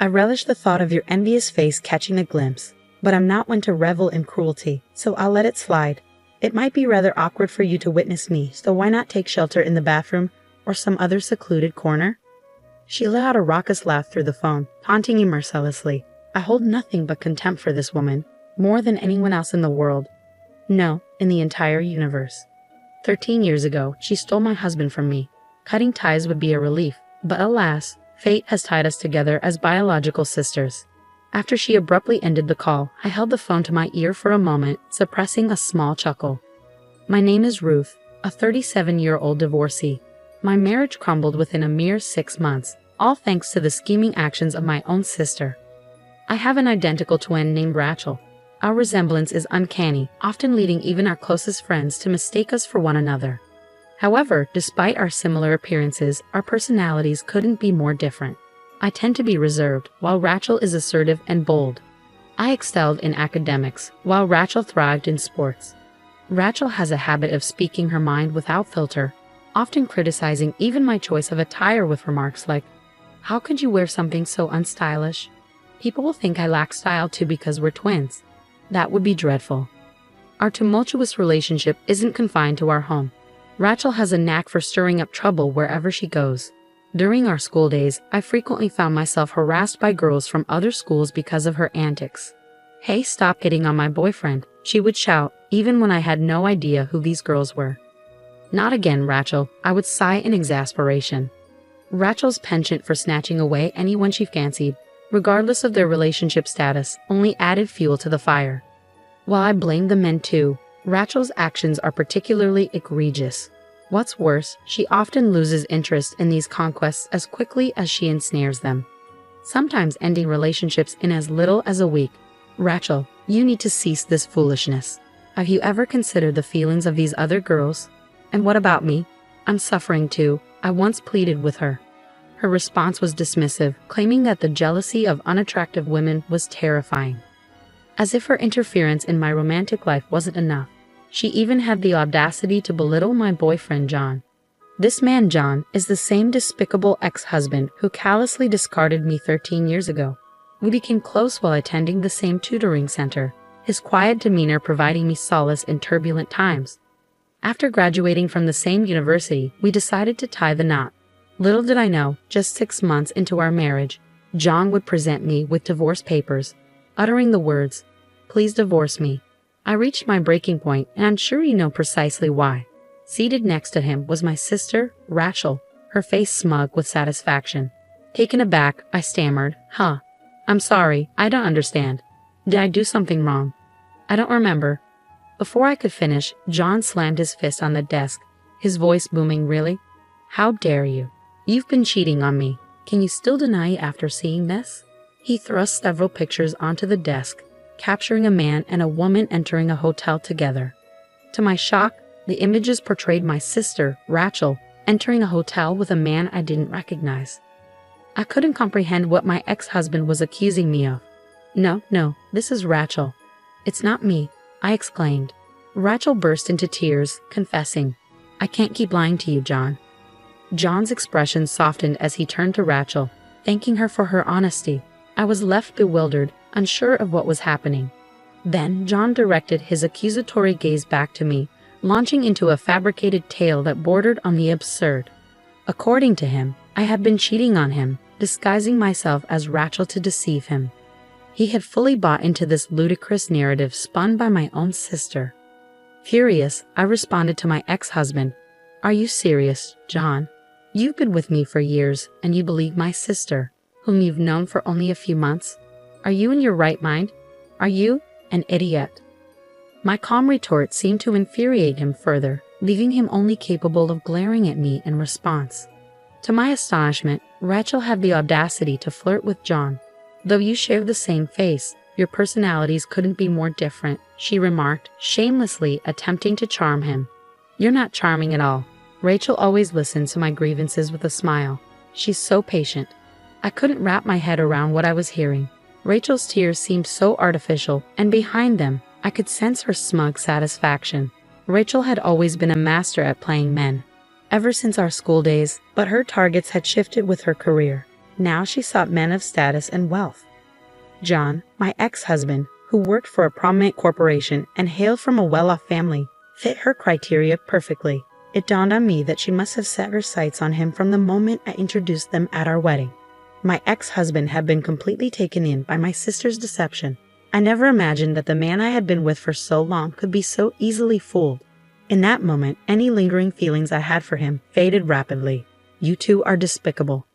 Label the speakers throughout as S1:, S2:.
S1: I relish the thought of your envious face catching a glimpse, but I'm not one to revel in cruelty, so I'll let it slide. It might be rather awkward for you to witness me, so why not take shelter in the bathroom or some other secluded corner? She let out a raucous laugh through the phone, taunting me mercilessly. I hold nothing but contempt for this woman, more than anyone else in the world. No, in the entire universe. 13 years ago, she stole my husband from me. Cutting ties would be a relief, but alas, fate has tied us together as biological sisters. After she abruptly ended the call, I held the phone to my ear for a moment, suppressing a small chuckle. My name is Ruth, a 37-year-old divorcee. My marriage crumbled within a mere 6 months, all thanks to the scheming actions of my own sister. I have an identical twin named Rachel. Our resemblance is uncanny, often leading even our closest friends to mistake us for one another. However, despite our similar appearances, our personalities couldn't be more different. I tend to be reserved, while Rachel is assertive and bold. I excelled in academics, while Rachel thrived in sports. Rachel has a habit of speaking her mind without filter, often criticizing even my choice of attire with remarks like, "How could you wear something so unstylish? People will think I lack style too because we're twins." That would be dreadful. Our tumultuous relationship isn't confined to our home. Rachel has a knack for stirring up trouble wherever she goes. During our school days, I frequently found myself harassed by girls from other schools because of her antics. "Hey, stop hitting on my boyfriend," she would shout, even when I had no idea who these girls were. "Not again, Rachel," I would sigh in exasperation. Rachel's penchant for snatching away anyone she fancied, regardless of their relationship status, only added fuel to the fire. While I blame the men too, Rachel's actions are particularly egregious. What's worse, she often loses interest in these conquests as quickly as she ensnares them, sometimes ending relationships in as little as a week. Rachel, you need to cease this foolishness. Have you ever considered the feelings of these other girls? And what about me? I'm suffering too, I once pleaded with her. Her response was dismissive, claiming that the jealousy of unattractive women was terrifying. As if her interference in my romantic life wasn't enough, she even had the audacity to belittle my boyfriend John. This man John is the same despicable ex-husband who callously discarded me 13 years ago. We became close while attending the same tutoring center, his quiet demeanor providing me solace in turbulent times. After graduating from the same university, we decided to tie the knot. Little did I know, just 6 months into our marriage, John would present me with divorce papers, uttering the words, "Please divorce me." I reached my breaking point, and I'm sure you know precisely why. Seated next to him was my sister, Rachel, her face smug with satisfaction. Taken aback, I stammered, I'm sorry, I don't understand. Did I do something wrong? I don't remember." Before I could finish, John slammed his fist on the desk, his voice booming, "Really? How dare you? You've been cheating on me. Can you still deny it after seeing this?" He thrust several pictures onto the desk, capturing a man and a woman entering a hotel together. To my shock, the images portrayed my sister, Rachel, entering a hotel with a man I didn't recognize. I couldn't comprehend what my ex-husband was accusing me of. No, this is Rachel. It's not me," I exclaimed. Rachel burst into tears, confessing, "I can't keep lying to you, John." John's expression softened as he turned to Rachel, thanking her for her honesty. I was left bewildered, unsure of what was happening. Then John directed his accusatory gaze back to me, launching into a fabricated tale that bordered on the absurd. According to him, I had been cheating on him, disguising myself as Rachel to deceive him. He had fully bought into this ludicrous narrative spun by my own sister. Furious, I responded to my ex-husband, "Are you serious, John? You've been with me for years, and you believe my sister, whom you've known for only a few months? Are you in your right mind? Are you an idiot?" My calm retort seemed to infuriate him further, leaving him only capable of glaring at me in response. To my astonishment, Rachel had the audacity to flirt with John. "Though you share the same face, your personalities couldn't be more different," she remarked, shamelessly attempting to charm him. "You're not charming at all." Rachel always listens to my grievances with a smile. She's so patient. I couldn't wrap my head around what I was hearing. Rachel's tears seemed so artificial, and behind them, I could sense her smug satisfaction. Rachel had always been a master at playing men, ever since our school days, but her targets had shifted with her career. Now she sought men of status and wealth. John, my ex-husband, who worked for a prominent corporation and hailed from a well-off family, fit her criteria perfectly. It dawned on me that she must have set her sights on him from the moment I introduced them at our wedding. My ex-husband had been completely taken in by my sister's deception. I never imagined that the man I had been with for so long could be so easily fooled. In that moment, any lingering feelings I had for him faded rapidly. You two are despicable.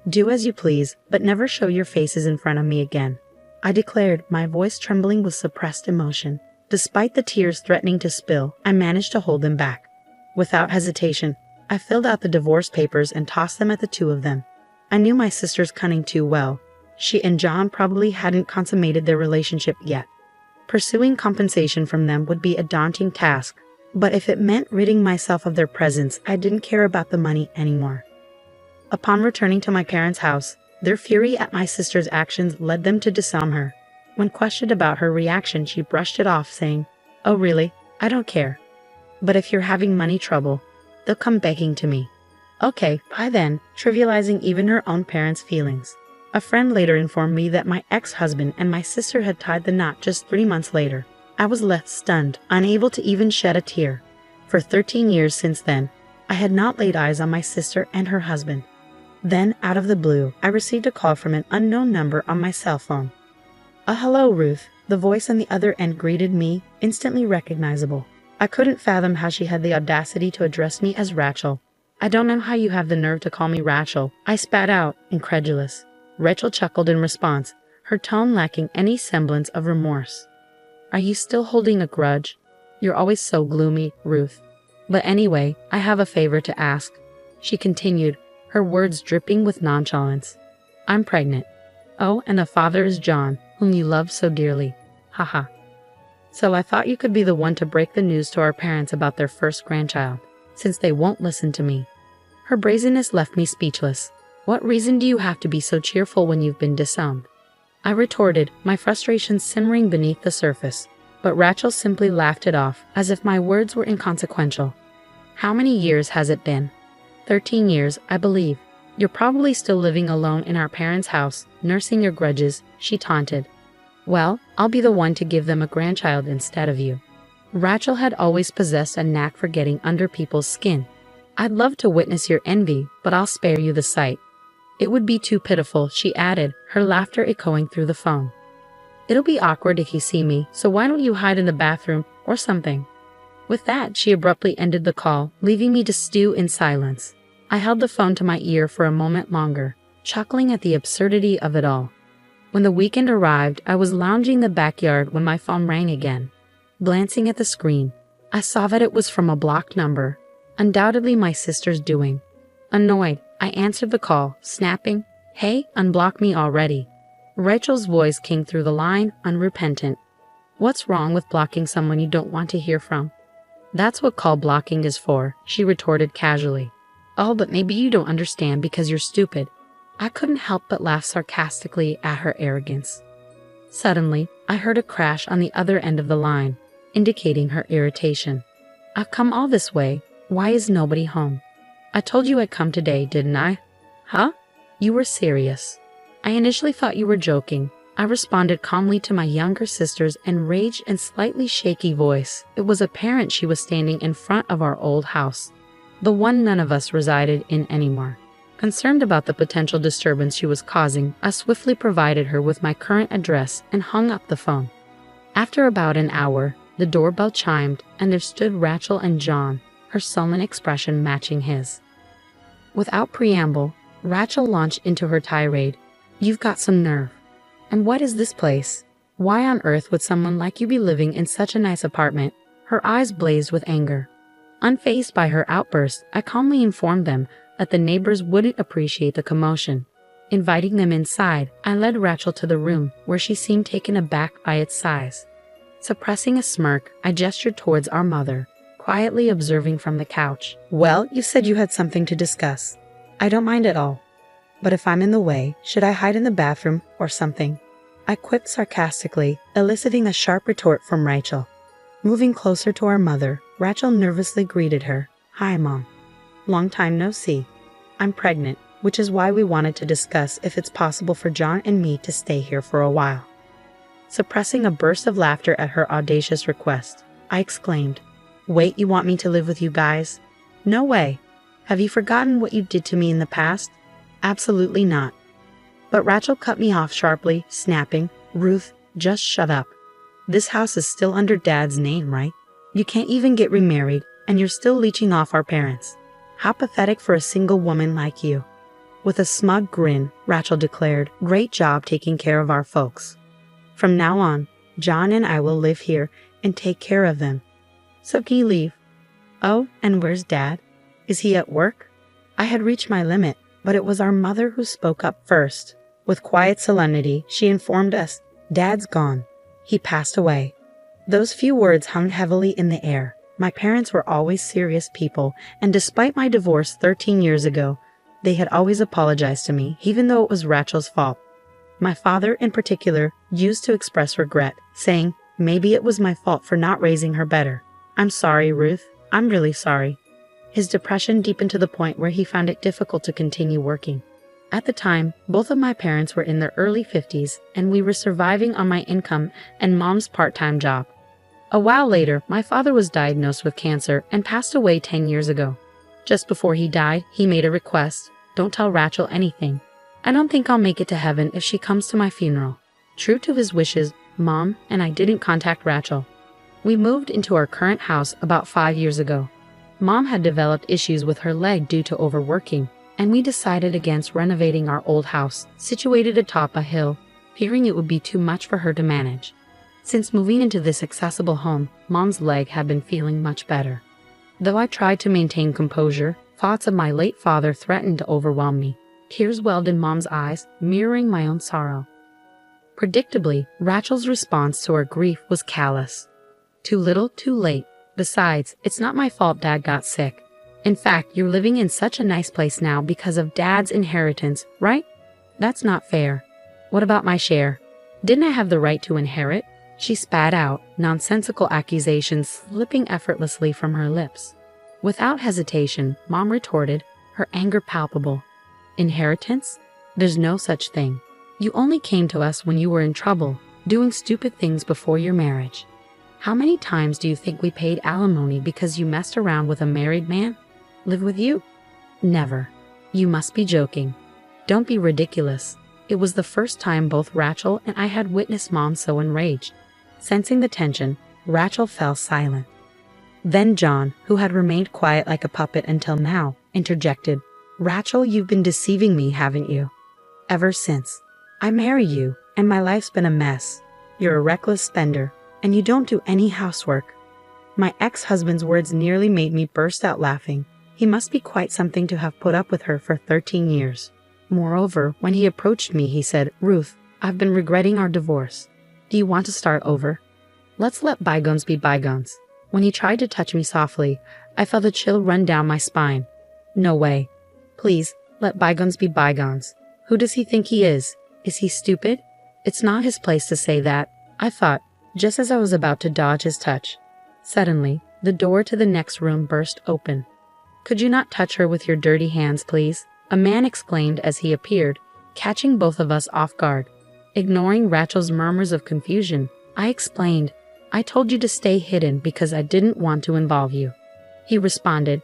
S1: Do as you please, but never show your faces in front of me again, I declared, my voice trembling with suppressed emotion. Despite the tears threatening to spill, I managed to hold them back. Without hesitation, I filled out the divorce papers and tossed them at the two of them. I knew my sister's cunning too well. She and John probably hadn't consummated their relationship yet. Pursuing compensation from them would be a daunting task, but if it meant ridding myself of their presence, I didn't care about the money anymore. Upon returning to my parents' house, their fury at my sister's actions led them to disarm her. When questioned about her reaction, she brushed it off, saying, "Oh really? I don't care. But if you're having money trouble, they'll come begging to me." Okay, bye then, trivializing even her own parents' feelings. A friend later informed me that my ex-husband and my sister had tied the knot just 3 months later. I was left stunned, unable to even shed a tear. For 13 years since then, I had not laid eyes on my sister and her husband. Then, out of the blue, I received a call from an unknown number on my cell phone. Hello, Ruth. The voice on the other end greeted me, instantly recognizable. I couldn't fathom how she had the audacity to address me as Rachel. "I don't know how you have the nerve to call me Rachel," I spat out, incredulous. Rachel chuckled in response, her tone lacking any semblance of remorse. "Are you still holding a grudge? You're always so gloomy, Ruth. But anyway, I have a favor to ask," she continued, her words dripping with nonchalance. "I'm pregnant. Oh, and the father is John, whom you love so dearly. Haha. So I thought you could be the one to break the news to our parents about their first grandchild, since they won't listen to me." Her brazenness left me speechless. "What reason do you have to be so cheerful when you've been disowned?" I retorted, my frustration simmering beneath the surface. But Rachel simply laughed it off, as if my words were inconsequential. "How many years has it been?" 13 years, I believe. You're probably still living alone in our parents' house, nursing your grudges," she taunted. "Well, I'll be the one to give them a grandchild instead of you." Rachel had always possessed a knack for getting under people's skin. "I'd love to witness your envy, but I'll spare you the sight. It would be too pitiful," she added, her laughter echoing through the phone. "It'll be awkward if you see me, so why don't you hide in the bathroom or something?" With that, she abruptly ended the call, leaving me to stew in silence. I held the phone to my ear for a moment longer, chuckling at the absurdity of it all. When the weekend arrived, I was lounging in the backyard when my phone rang again. Glancing at the screen, I saw that it was from a blocked number, undoubtedly my sister's doing. Annoyed, I answered the call, snapping, "Hey, unblock me already." Rachel's voice came through the line, unrepentant. "What's wrong with blocking someone you don't want to hear from?" "That's what call blocking is for," she retorted casually. "Oh, but maybe you don't understand because you're stupid." I couldn't help but laugh sarcastically at her arrogance. Suddenly, I heard a crash on the other end of the line, indicating her irritation. "I've come all this way. Why is nobody home?" "I told you I'd come today, didn't I?" "Huh? You were serious." "I initially thought you were joking," I responded calmly to my younger sister's enraged and slightly shaky voice. It was apparent she was standing in front of our old house, the one none of us resided in anymore. Concerned about the potential disturbance she was causing, I swiftly provided her with my current address and hung up the phone. After about an hour, the doorbell chimed, and there stood Rachel and John, her sullen expression matching his. Without preamble, Rachel launched into her tirade. "You've got some nerve. And what is this place? Why on earth would someone like you be living in such a nice apartment?" Her eyes blazed with anger. Unfazed by her outburst, I calmly informed them that the neighbors wouldn't appreciate the commotion. Inviting them inside, I led Rachel to the room, where she seemed taken aback by its size. Suppressing a smirk, I gestured towards our mother, quietly observing from the couch. "Well, you said you had something to discuss. I don't mind at all. But if I'm in the way, should I hide in the bathroom or something?" I quipped sarcastically, eliciting a sharp retort from Rachel. Moving closer to our mother, Rachel nervously greeted her. "Hi, Mom. Long time no see. I'm pregnant. which is why we wanted to discuss if it's possible for John and me to stay here for a while. Suppressing a burst of laughter at her audacious request, I exclaimed, "Wait, you want me to live with you guys? No way. Have you forgotten what you did to me in the past? Absolutely not." But Rachel cut me off sharply, snapping, "Ruth, just shut up. This house is still under Dad's name, right? You can't even get remarried, and you're still leeching off our parents. How pathetic for a single woman like you." With a smug grin, Rachel declared, "Great job taking care of our folks. From now on, John and I will live here and take care of them. So can you leave? Oh, and where's Dad? Is he at work?" I had reached my limit, but it was our mother who spoke up first. With quiet solemnity, she informed us, "Dad's gone. He passed away." Those few words hung heavily in the air. My parents were always serious people, and despite my divorce 13 years ago, they had always apologized to me, even though it was Rachel's fault. My father, in particular, used to express regret, saying, "Maybe it was my fault for not raising her better. I'm sorry, Ruth. I'm really sorry." His depression deepened to the point where he found it difficult to continue working. At the time, both of my parents were in their early 50s, and we were surviving on my income and Mom's part-time job. A while later, my father was diagnosed with cancer and passed away 10 years ago. Just before he died, he made a request: "Don't tell Rachel anything. I don't think I'll make it to heaven if she comes to my funeral." True to his wishes, Mom and I didn't contact Rachel. We moved into our current house about 5 years ago. Mom had developed issues with her leg due to overworking, and we decided against renovating our old house, situated atop a hill, fearing it would be too much for her to manage. Since moving into this accessible home, Mom's leg had been feeling much better. Though I tried to maintain composure, thoughts of my late father threatened to overwhelm me. Tears welled in Mom's eyes, mirroring my own sorrow. Predictably, Rachel's response to our grief was callous. "Too little, too late. Besides, it's not my fault Dad got sick. In fact, you're living in such a nice place now because of Dad's inheritance, right? That's not fair. What about my share? Didn't I have the right to inherit?" She spat out, nonsensical accusations slipping effortlessly from her lips. Without hesitation, Mom retorted, her anger palpable. "Inheritance? There's no such thing. You only came to us when you were in trouble, doing stupid things before your marriage. How many times do you think we paid alimony because you messed around with a married man? Live with you? Never. You must be joking. Don't be ridiculous." It was the first time both Rachel and I had witnessed Mom so enraged. Sensing the tension, Rachel fell silent. Then John, who had remained quiet like a puppet until now, interjected, "Rachel, you've been deceiving me, haven't you? Ever since. I married you, and my life's been a mess. You're a reckless spender, and you don't do any housework." My ex-husband's words nearly made me burst out laughing. He must be quite something to have put up with her for 13 years. Moreover, when he approached me, he said, "Ruth, I've been regretting our divorce. Do you want to start over? Let's let bygones be bygones." When he tried to touch me softly, I felt a chill run down my spine. No way. Please, let bygones be bygones. Who does he think he is? Is he stupid? It's not his place to say that, I thought, just as I was about to dodge his touch. Suddenly, the door to the next room burst open. "Could you not touch her with your dirty hands, please?" a man exclaimed as he appeared, catching both of us off guard. Ignoring Rachel's murmurs of confusion, I explained, "I told you to stay hidden because I didn't want to involve you." He responded,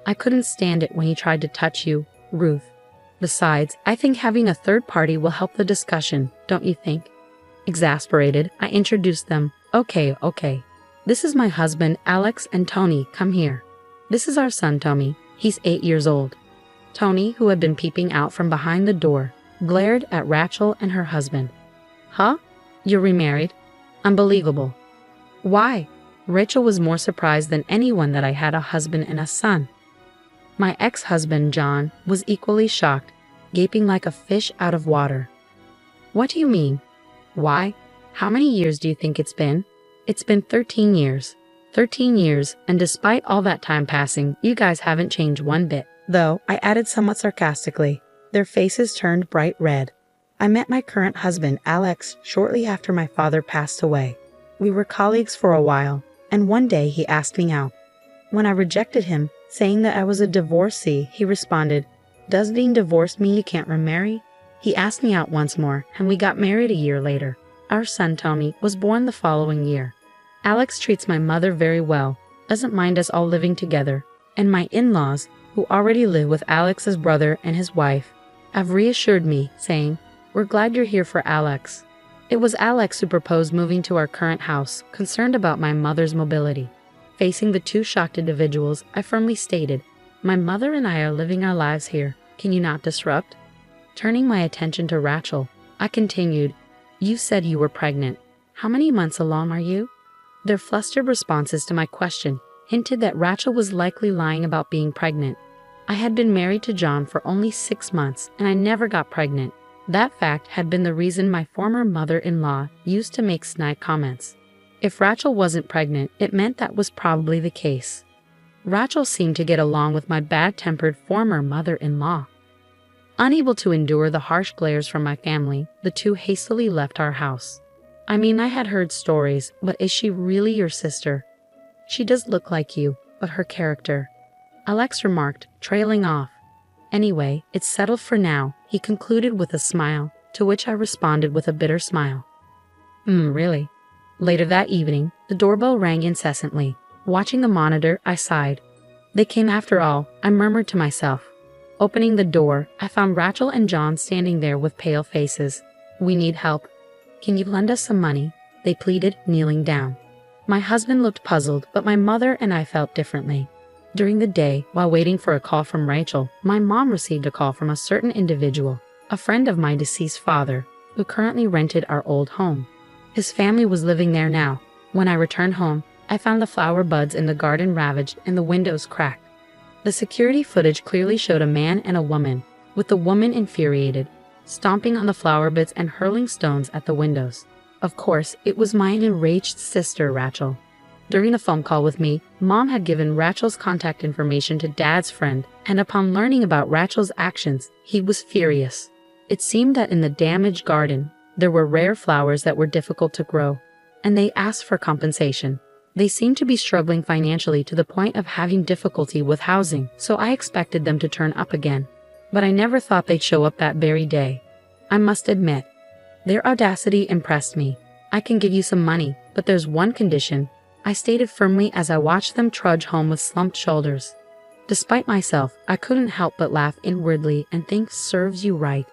S1: "I couldn't stand it when he tried to touch you, Ruth. Besides, I think having a third party will help the discussion, don't you think?" Exasperated, I introduced them. Okay. This is my husband, Alex, and Tony, come here. This is our son, Tommy. He's 8 years old." Tony, who had been peeping out from behind the door, glared at Rachel and her husband. "Huh? You're remarried? Unbelievable." "Why?" Rachel was more surprised than anyone that I had a husband and a son. My ex-husband, John, was equally shocked, gaping like a fish out of water. "What do you mean? Why? How many years do you think it's been?" "It's been 13 years. 13 years, and despite all that time passing, you guys haven't changed one bit." Though, I added somewhat sarcastically, their faces turned bright red. I met my current husband, Alex, shortly after my father passed away. We were colleagues for a while, and one day he asked me out. When I rejected him, saying that I was a divorcee, he responded, Does being divorced mean you can't remarry? He asked me out once more, and we got married a year later. Our son, Tony, was born the following year. Alex treats my mother very well, doesn't mind us all living together, and my in-laws, who already live with Alex's brother and his wife, have reassured me, saying, "We're glad you're here for Alex." It was Alex who proposed moving to our current house, concerned about my mother's mobility. Facing the two shocked individuals, I firmly stated, "My mother and I are living our lives here. Can you not disrupt?" Turning my attention to Rachel, I continued, "You said you were pregnant. How many months along are you?" Their flustered responses to my question hinted that Rachel was likely lying about being pregnant. I had been married to John for only 6 months, and I never got pregnant. That fact had been the reason my former mother-in-law used to make snide comments. If Rachel wasn't pregnant, it meant that was probably the case. Rachel seemed to get along with my bad-tempered former mother-in-law. Unable to endure the harsh glares from my family, the two hastily left our house. I mean, I had heard stories, but is she really your sister? She does look like you, but her character. Alex remarked, trailing off. Anyway, it's settled for now, he concluded with a smile, to which I responded with a bitter smile. Really? Later that evening, the doorbell rang incessantly. Watching the monitor, I sighed. They came after all, I murmured to myself. Opening the door, I found Rachel and John standing there with pale faces. "We need help. Can you lend us some money?" they pleaded, kneeling down. My husband looked puzzled, but my mother and I felt differently. During the day, while waiting for a call from Rachel, my mom received a call from a certain individual, a friend of my deceased father, who currently rented our old home. His family was living there now. When I returned home, I found the flower buds in the garden ravaged and the windows cracked. The security footage clearly showed a man and a woman, with the woman infuriated, stomping on the flower beds and hurling stones at the windows. Of course, it was my enraged sister, Rachel. During the phone call with me, Mom had given Rachel's contact information to Dad's friend, and upon learning about Rachel's actions, he was furious. It seemed that in the damaged garden, there were rare flowers that were difficult to grow, and they asked for compensation. They seemed to be struggling financially to the point of having difficulty with housing, so I expected them to turn up again. But I never thought they'd show up that very day. I must admit, their audacity impressed me. "I can give you some money, but there's one condition," I stated firmly as I watched them trudge home with slumped shoulders. Despite myself, I couldn't help but laugh inwardly and think, serves you right.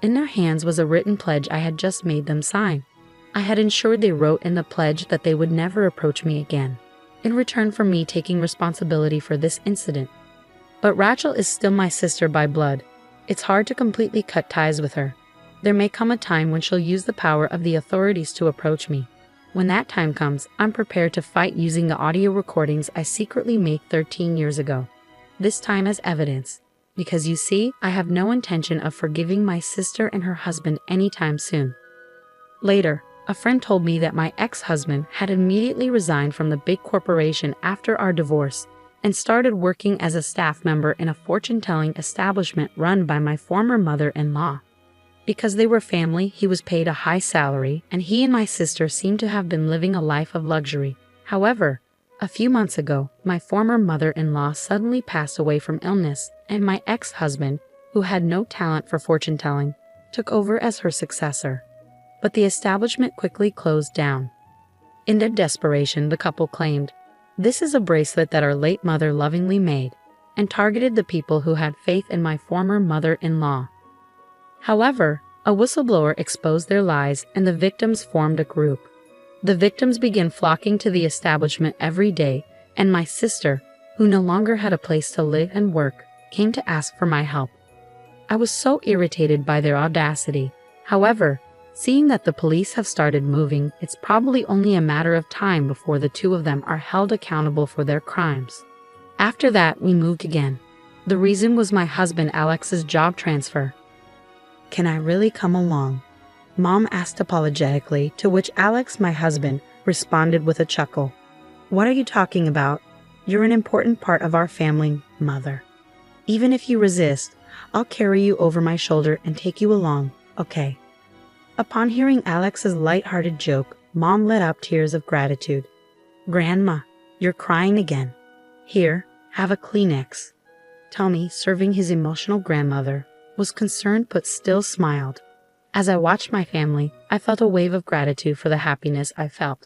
S1: In their hands was a written pledge I had just made them sign. I had ensured they wrote in the pledge that they would never approach me again, in return for me taking responsibility for this incident. But Rachel is still my sister by blood. It's hard to completely cut ties with her. There may come a time when she'll use the power of the authorities to approach me. When that time comes, I'm prepared to fight using the audio recordings I secretly made 13 years ago. This time as evidence. Because you see, I have no intention of forgiving my sister and her husband anytime soon. Later, a friend told me that my ex-husband had immediately resigned from the big corporation after our divorce and started working as a staff member in a fortune-telling establishment run by my former mother-in-law. Because they were family, he was paid a high salary, and he and my sister seemed to have been living a life of luxury. However, a few months ago, my former mother-in-law suddenly passed away from illness, and my ex-husband, who had no talent for fortune-telling, took over as her successor. But the establishment quickly closed down. In their desperation, the couple claimed, "This is a bracelet that our late mother lovingly made," and targeted the people who had faith in my former mother-in-law. However, a whistleblower exposed their lies and the victims formed a group. The victims began flocking to the establishment every day, and my sister, who no longer had a place to live and work, came to ask for my help. I was so irritated by their audacity. However, seeing that the police have started moving, it's probably only a matter of time before the two of them are held accountable for their crimes. After that, we moved again. The reason was my husband Alex's job transfer. "Can I really come along?" Mom asked apologetically, to which Alex, my husband, responded with a chuckle. "What are you talking about? You're an important part of our family, Mother. Even if you resist, I'll carry you over my shoulder and take you along, okay?" Upon hearing Alex's light-hearted joke, Mom let out tears of gratitude. "Grandma, you're crying again. Here, have a Kleenex." Tommy, serving his emotional grandmother, was concerned but still smiled. As I watched my family, I felt a wave of gratitude for the happiness I felt.